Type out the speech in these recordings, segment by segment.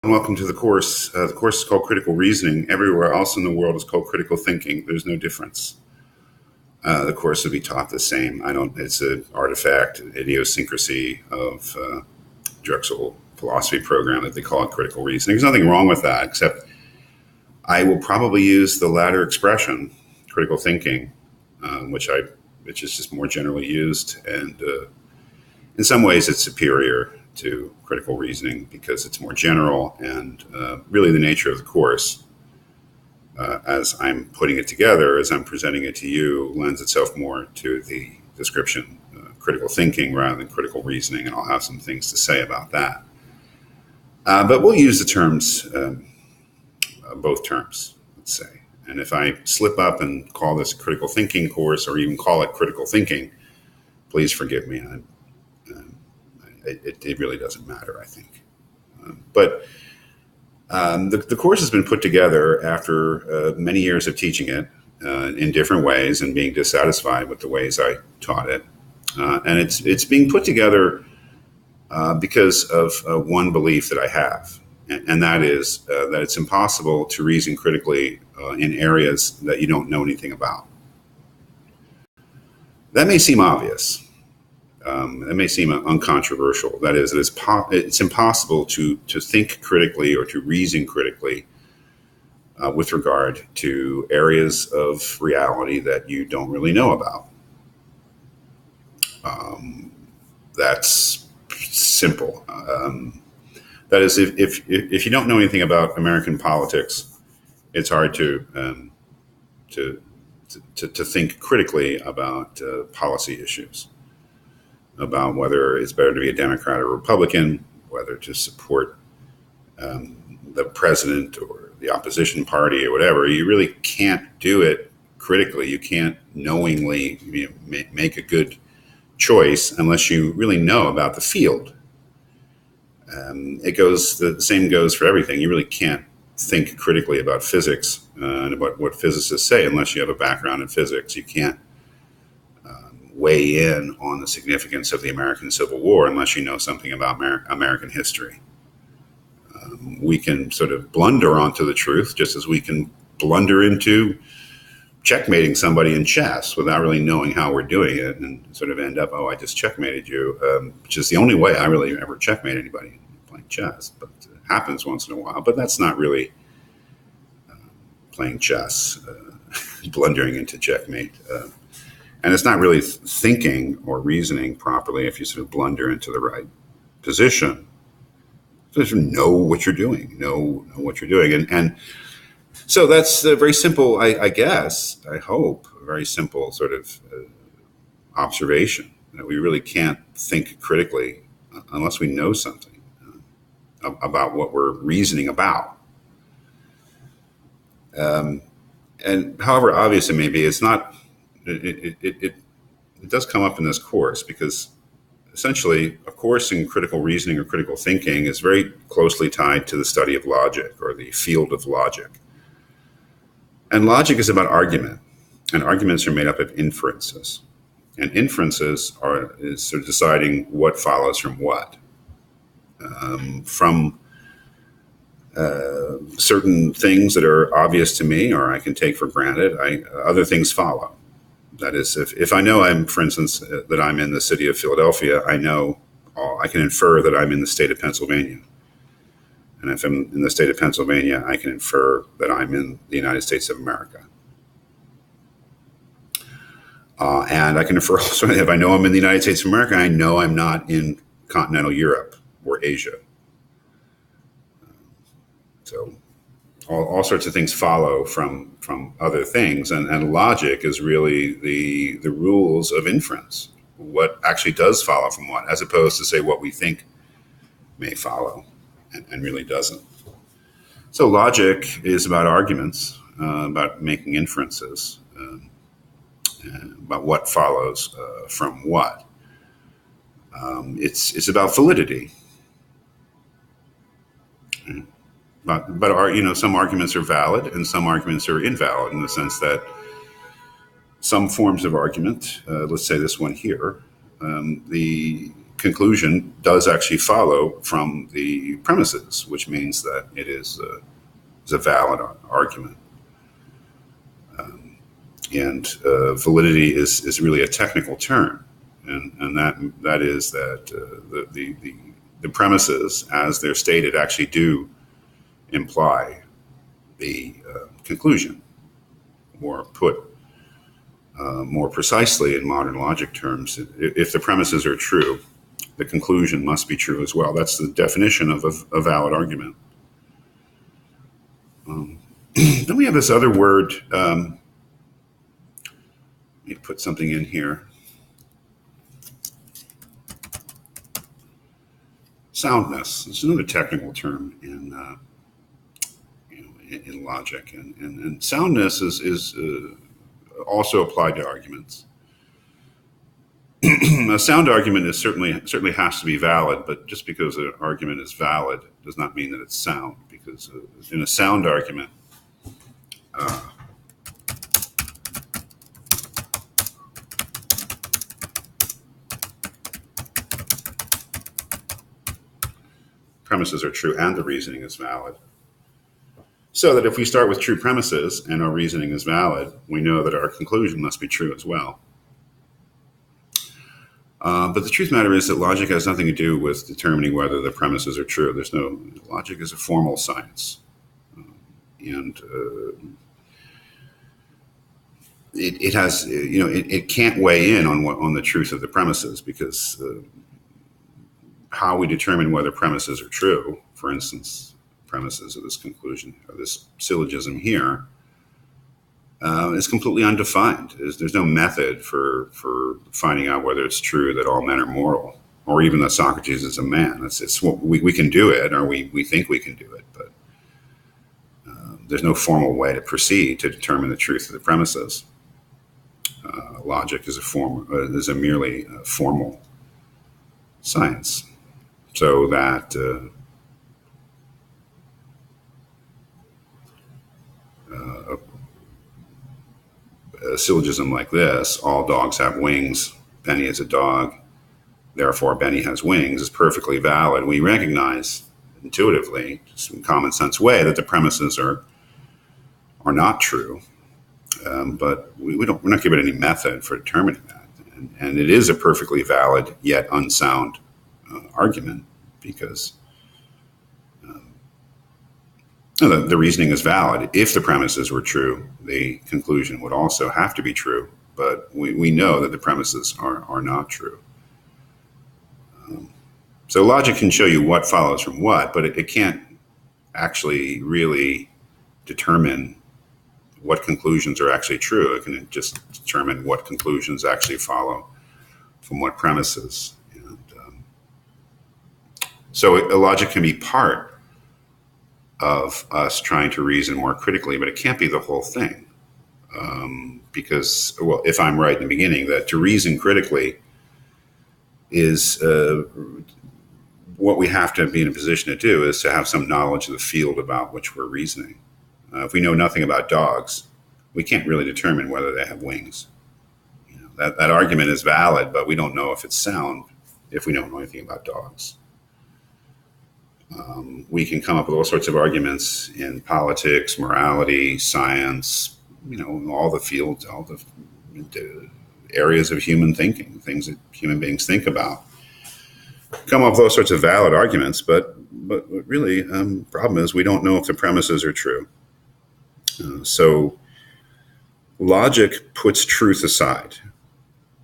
Welcome to the course. The course is called Critical Reasoning. Everywhere else in the world is called Critical Thinking. There's no difference. The course will be taught the same. It's an artifact, an idiosyncrasy of Drexel philosophy program that they call it Critical Reasoning. There's nothing wrong with that, except I will probably use the latter expression, critical thinking, which is just more generally used, and in some ways it's superior to critical reasoning because it's more general, and really the nature of the course, as I'm putting it together, as I'm presenting it to you, lends itself more to the description critical thinking rather than critical reasoning, and I'll have some things to say about that. But we'll use the terms, both terms, let's say. And if I slip up and call this a critical thinking course or even call it critical thinking, please forgive me. It really doesn't matter, I think. But the course has been put together after many years of teaching it in different ways and being dissatisfied with the ways I taught it. And it's being put together because of one belief that I have, and that is that it's impossible to reason critically in areas that you don't know anything about. That may seem obvious. That may seem uncontroversial. That is, it's impossible to think critically or to reason critically with regard to areas of reality that you don't really know about. That's simple. That is, if you don't know anything about American politics, it's hard to think critically about policy issues, about whether it's better to be a Democrat or Republican, whether to support the president or the opposition party or whatever. You really can't do it critically. You can't knowingly make a good choice unless you really know about the field. The same goes for everything. You really can't think critically about physics and about what physicists say unless you have a background in physics. You can't weigh in on the significance of the American Civil War unless you know something about American history. We can sort of blunder onto the truth just as we can blunder into checkmating somebody in chess without really knowing how we're doing it and sort of end up, I just checkmated you, which is the only way I really ever checkmate anybody playing chess. But it happens once in a while, but that's not really playing chess, blundering into checkmate. And it's not really thinking or reasoning properly if you sort of blunder into the right position. Just know what you're doing, know what you're doing. And so that's very simple, I guess, I hope, a very simple sort of observation that we really can't think critically unless we know something about what we're reasoning about. And however obvious it may be, it's not. It does come up in this course because essentially a course in critical reasoning or critical thinking is very closely tied to the study of logic or the field of logic. And logic is about argument, and arguments are made up of inferences. And inferences is sort of deciding what follows from what. From certain things that are obvious to me or I can take for granted, other things follow. That is, if I know for instance, that I'm in the city of Philadelphia, I can infer that I'm in the state of Pennsylvania. And if I'm in the state of Pennsylvania, I can infer that I'm in the United States of America. And I can infer also, if I know I'm in the United States of America, I know I'm not in continental Europe or Asia. So all sorts of things follow from other things, and logic is really the rules of inference, what actually does follow from what, as opposed to say what we think may follow and really doesn't. So logic is about arguments, about making inferences, about what follows from what. It's about validity. But some arguments are valid and some arguments are invalid in the sense that some forms of argument, let's say this one here, the conclusion does actually follow from the premises, which means that it is a valid argument. And validity is really a technical term, and that is that the premises, as they're stated, actually do imply the conclusion, or put more precisely in modern logic terms, if the premises are true, the conclusion must be true as well. That's the definition of a valid argument. Then we have this other word. Let me put something in here. Soundness. It's another technical term in logic, and soundness is also applied to arguments. A sound argument is certainly has to be valid, but just because an argument is valid does not mean that it's sound. Because in a sound argument, premises are true and the reasoning is valid. So that if we start with true premises and our reasoning is valid, we know that our conclusion must be true as well. But the truth of the matter is that logic has nothing to do with determining whether the premises are true. Logic is a formal science. And it has, it can't weigh in on the truth of the premises, because how we determine whether premises are true, for instance, premises of this conclusion, or this syllogism here, is completely undefined. There's no method for finding out whether it's true that all men are mortal, or even that Socrates is a man. We can do it, or we think we can do it, but there's no formal way to proceed to determine the truth of the premises. Logic is a merely formal science, so that a syllogism like this, all dogs have wings, Benny is a dog, therefore Benny has wings, is perfectly valid. We recognize intuitively, just in a common sense way, that the premises are not true, but we're not given any method for determining that. And it is a perfectly valid yet unsound argument, because the reasoning is valid. If the premises were true, the conclusion would also have to be true, but we know that the premises are not true. So logic can show you what follows from what, but it can't actually really determine what conclusions are actually true. It can just determine what conclusions actually follow from what premises. And so logic can be part of us trying to reason more critically, but it can't be the whole thing. Because, well, if I'm right in the beginning, that to reason critically is what we have to be in a position to do, is to have some knowledge of the field about which we're reasoning. If we know nothing about dogs, we can't really determine whether they have wings. That argument is valid, but we don't know if it's sound if we don't know anything about dogs. We can come up with all sorts of arguments in politics, morality, science, all the fields, all the areas of human thinking, things that human beings think about. Come up with all sorts of valid arguments, but really, problem is we don't know if the premises are true. So logic puts truth aside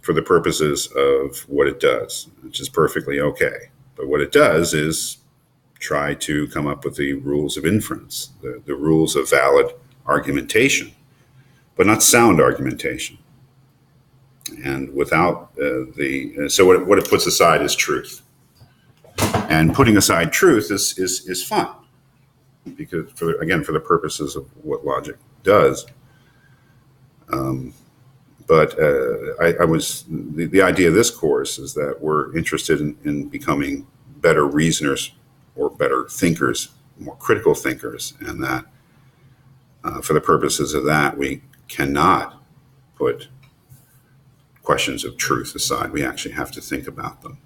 for the purposes of what it does, which is perfectly okay. But what it does is try to come up with the rules of inference, the rules of valid argumentation, but not sound argumentation. And without so what it puts aside is truth. And putting aside truth is fun, because for the purposes of what logic does. But the idea of this course is that we're interested in becoming better reasoners, or better thinkers, more critical thinkers, and that for the purposes of that, we cannot put questions of truth aside. We actually have to think about them.